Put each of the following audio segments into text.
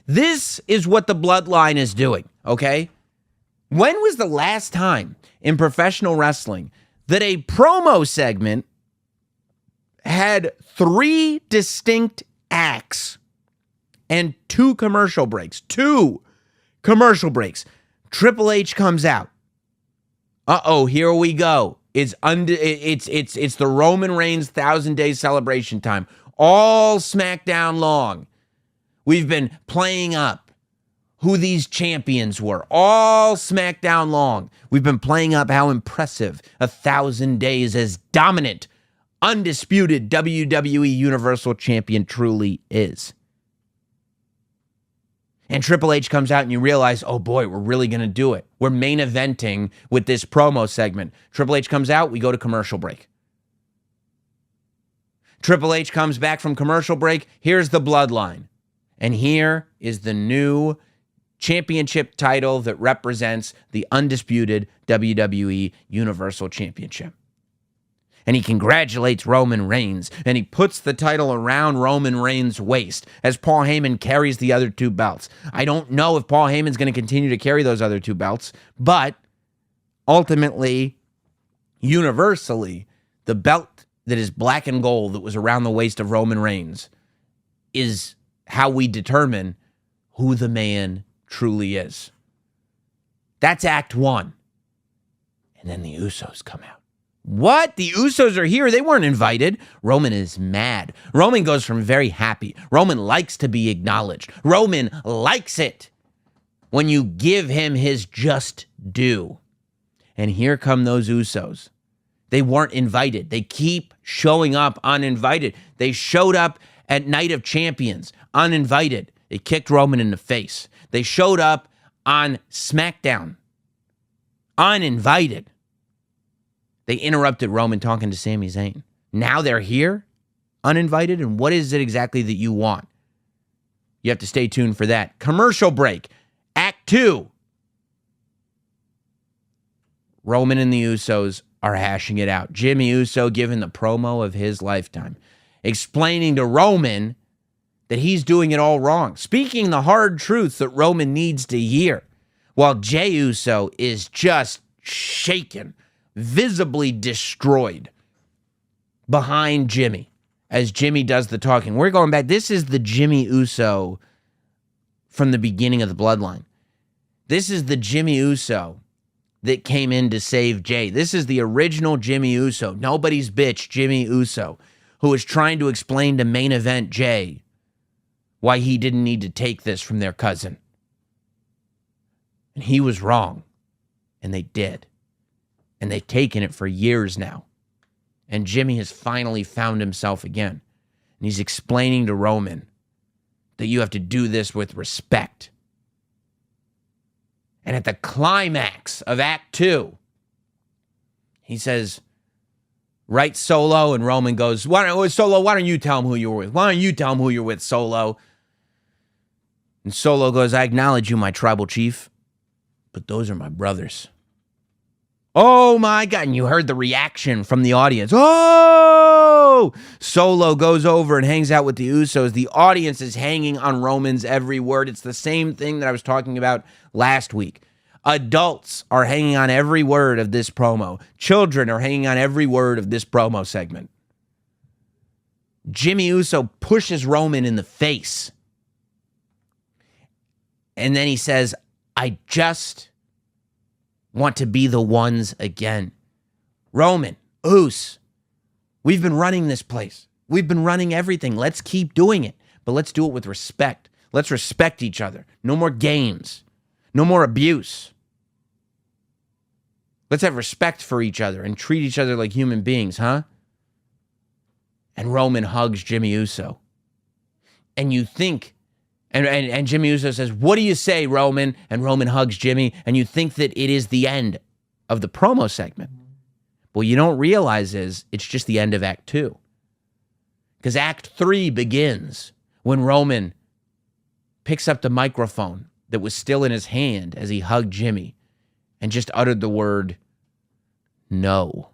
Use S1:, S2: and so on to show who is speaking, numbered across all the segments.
S1: This is what the Bloodline is doing, okay? When was the last time in professional wrestling that a promo segment had 3 distinct acts and 2 commercial breaks? 2 commercial breaks. Triple H comes out. Uh-oh, here we go. It's the Roman Reigns 1,000-day celebration time. All Smackdown long. We've been playing up who these champions were. All Smackdown long. We've been playing up how impressive 1,000 days as dominant, undisputed WWE Universal Champion truly is. And Triple H comes out and you realize, oh boy, we're really going to do it. We're main eventing with this promo segment. Triple H comes out, we go to commercial break. Triple H comes back from commercial break, here's the Bloodline. And here is the new championship title that represents the undisputed WWE Universal Championship. And he congratulates Roman Reigns, and he puts the title around Roman Reigns' waist as Paul Heyman carries the other 2 belts. I don't know if Paul Heyman's going to continue to carry those other 2 belts, but ultimately, universally, the belt that is black and gold that was around the waist of Roman Reigns is how we determine who the man truly is. That's Act 1. And then the Usos come out. What? The Usos are here. They weren't invited. Roman is mad. Roman goes from very happy. Roman likes to be acknowledged. Roman likes it when you give him his just due. And here come those Usos. They weren't invited. They keep showing up uninvited. They showed up at Night of Champions uninvited. They kicked Roman in the face. They showed up on Smackdown uninvited. They interrupted Roman talking to Sami Zayn. Now they're here, uninvited, and what is it exactly that you want? You have to stay tuned for that. Commercial break. Act 2. Roman and the Usos are hashing it out. Jimmy Uso giving the promo of his lifetime, explaining to Roman that he's doing it all wrong, speaking the hard truths that Roman needs to hear, while Jey Uso is just shaken, visibly destroyed behind Jimmy as Jimmy does the talking. We're going back. This is the Jimmy Uso from the beginning of the Bloodline. This is the Jimmy Uso that came in to save Jey. This is the original Jimmy Uso, nobody's bitch Jimmy Uso, who was trying to explain to main event Jey why he didn't need to take this from their cousin. And he was wrong. And they did. And they've taken it for years now. And Jimmy has finally found himself again. And he's explaining to Roman that you have to do this with respect. And at the climax of Act 2, he says, right, Solo? And Roman goes, Solo, why don't you tell him who you were with? Why don't you tell him who you're with, Solo? And Solo goes, I acknowledge you, my tribal chief, but those are my brothers. Oh my God. And you heard the reaction from the audience. Oh! Solo goes over and hangs out with the Usos. The audience is hanging on Roman's every word. It's the same thing that I was talking about last week. Adults are hanging on every word of this promo. Children are hanging on every word of this promo segment. Jimmy Uso pushes Roman in the face. And then he says, I just want to be the ones again. Roman, Us, we've been running this place. We've been running everything. Let's keep doing it, but let's do it with respect. Let's respect each other. No more games. No more abuse. Let's have respect for each other and treat each other like human beings, huh? And Roman hugs Jimmy Uso. And you think, and Jimmy Uso says, what do you say, Roman? And Roman hugs Jimmy, and you think that it is the end of the promo segment. What you don't realize is it's just the end of Act 2. Because Act 3 begins when Roman picks up the microphone that was still in his hand as he hugged Jimmy and just uttered the word, no.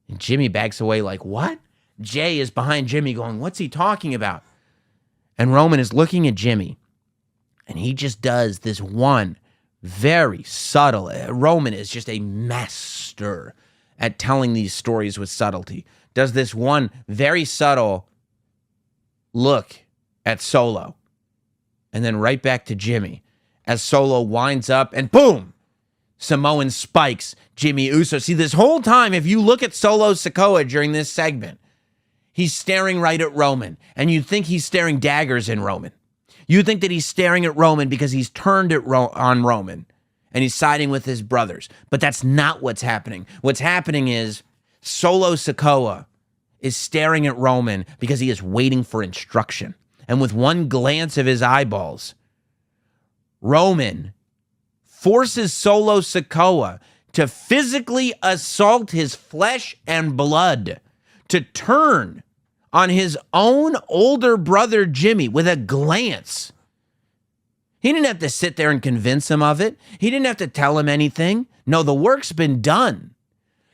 S1: And Jimmy backs away like, what? Jey is behind Jimmy going, what's he talking about? And Roman is looking at Jimmy, and he just does this one very subtle. Roman is just a master at telling these stories with subtlety. Does this one very subtle look at Solo, and then right back to Jimmy as Solo winds up and boom, Samoan spikes Jimmy Uso. See, this whole time, if you look at Solo Sikoa during this segment, he's staring right at Roman, and you think he's staring daggers in Roman. You think that he's staring at Roman because he's turned it on Roman, and he's siding with his brothers. But that's not what's happening. What's happening is Solo Sikoa is staring at Roman because he is waiting for instruction. And with one glance of his eyeballs, Roman forces Solo Sikoa to physically assault his flesh and blood, to turn on his own older brother Jimmy with a glance. He didn't have to sit there and convince him of it. He didn't have to tell him anything. No, the work's been done.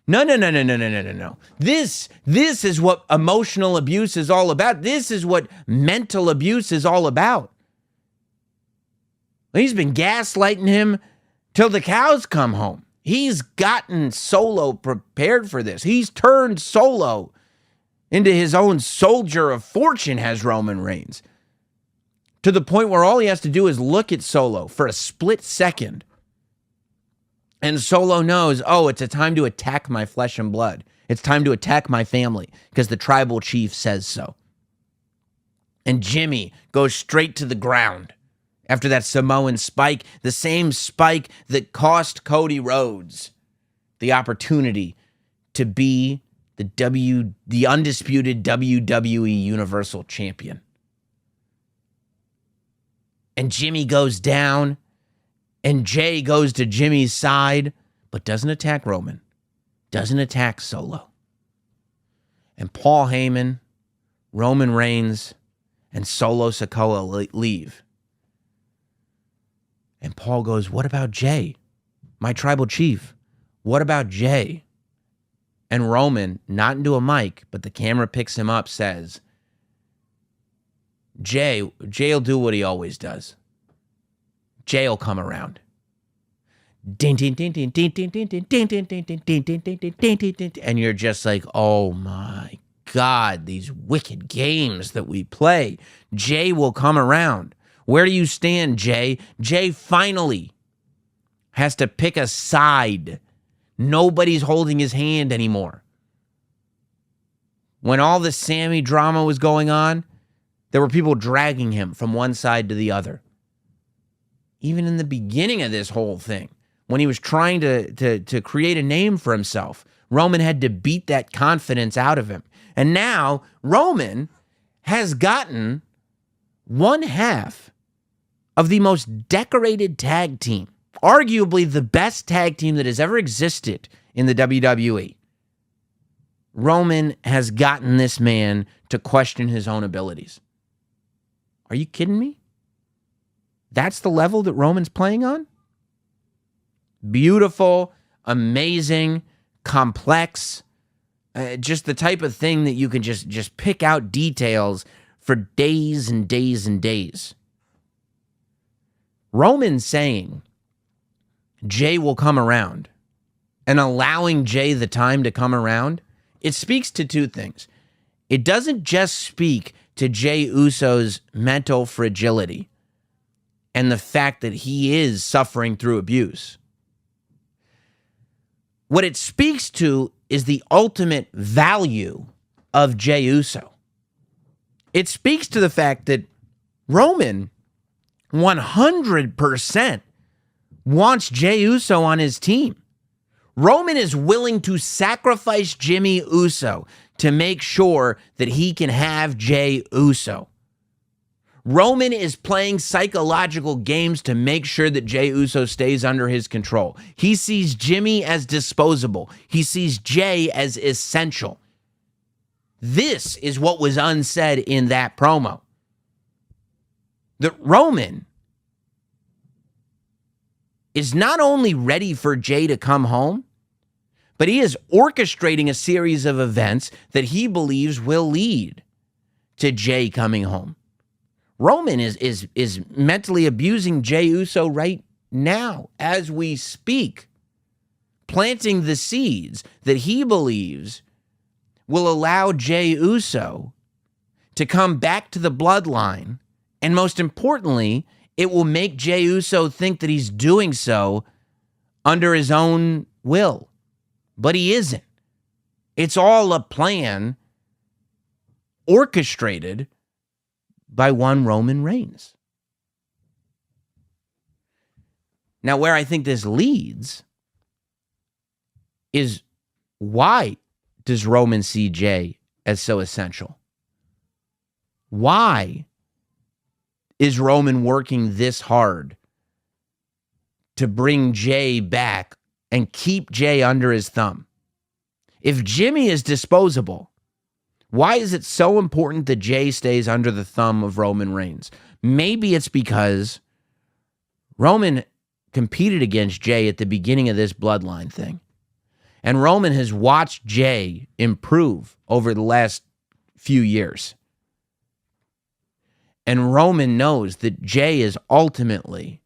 S1: No. This is what emotional abuse is all about. This is what mental abuse is all about. He's been gaslighting him till the cows come home. He's gotten Solo prepared for this. He's turned Solo into his own soldier of fortune, has Roman Reigns, to the point where all he has to do is look at Solo for a split second. And Solo knows, oh, it's a time to attack my flesh and blood. It's time to attack my family because the tribal chief says so. And Jimmy goes straight to the ground after that Samoan spike, the same spike that cost Cody Rhodes the opportunity to be the undisputed WWE Universal Champion. And Jimmy goes down, and Jay goes to Jimmy's side, but doesn't attack Roman, doesn't attack Solo. And Paul Heyman, Roman Reigns, and Solo Sikoa leave. And Paul goes, what about Jay, my tribal chief? What about Jay? And Roman, not into a mic, but the camera picks him up, says, Jay'll do what he always does. Jay'll come around. And you're just like, oh my God, these wicked games that we play. Jay will come around. Where do you stand, Jay? Jay finally has to pick a side. Nobody's holding his hand anymore. When all the Sammy drama was going on, there were people dragging him from one side to the other. Even in the beginning of this whole thing, when he was trying to create a name for himself, Roman had to beat that confidence out of him. And now Roman has gotten one half of the most decorated tag team, arguably the best tag team that has ever existed in the WWE. Roman has gotten this man to question his own abilities. Are you kidding me? That's the level that Roman's playing on? Beautiful, amazing, complex, just the type of thing that you can just pick out details for days and days and days. Roman saying Jay will come around and allowing Jay the time to come around, it speaks to two things. It doesn't just speak to Jay Uso's mental fragility and the fact that he is suffering through abuse. What it speaks to is the ultimate value of Jay Uso. It speaks to the fact that Roman 100% wants Jay Uso on his team. Roman is willing to sacrifice Jimmy Uso to make sure that he can have Jay Uso. Roman is playing psychological games to make sure that Jay Uso stays under his control. He sees Jimmy as disposable. He sees Jay as essential. This is what was unsaid in that promo. That Roman is not only ready for Jay to come home, but he is orchestrating a series of events that he believes will lead to Jay coming home. Roman is mentally abusing Jey Uso right now as we speak, planting the seeds that he believes will allow Jey Uso to come back to the bloodline. And most importantly, it will make Jey Uso think that he's doing so under his own will. But he isn't. It's all a plan orchestrated by one Roman Reigns. Now, where I think this leads is, why does Roman see Jey as so essential? Why is Roman working this hard to bring Jey back and keep Jey under his thumb? If Jimmy is disposable, why is it so important that Jey stays under the thumb of Roman Reigns? Maybe it's because Roman competed against Jey at the beginning of this bloodline thing. And Roman has watched Jey improve over the last few years. And Roman knows that Jey is ultimately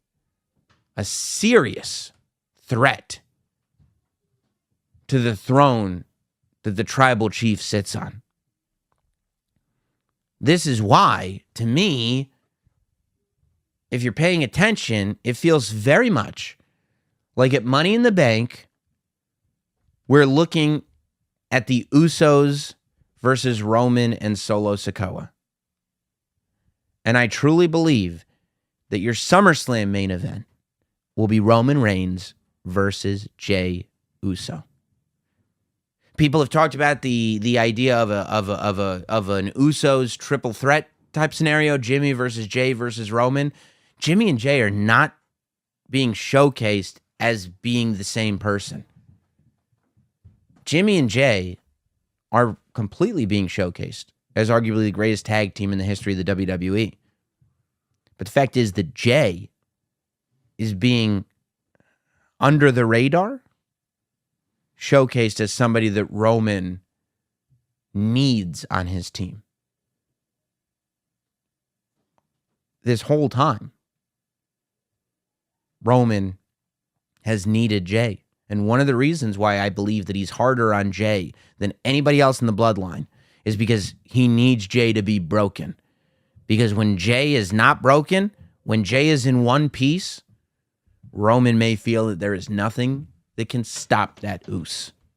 S1: a serious threat to the throne that the tribal chief sits on. This is why, to me, if you're paying attention, it feels very much like at Money in the Bank, we're looking at the Usos versus Roman and Solo Sikoa. And I truly believe that your SummerSlam main event will be Roman Reigns versus Jey Uso. People have talked about the idea of an Usos triple threat type scenario, Jimmy versus Jey versus Roman. Jimmy and Jey are not being showcased as being the same person. Jimmy and Jey are completely being showcased as arguably the greatest tag team in the history of the WWE. But the fact is that Jey is being under the radar, showcased as somebody that Roman needs on his team. This whole time, Roman has needed Jey. And one of the reasons why I believe that he's harder on Jey than anybody else in the bloodline is because he needs Jey to be broken. Because when Jey is not broken, when Jey is in one piece, Roman may feel that there is nothing that can stop that Us.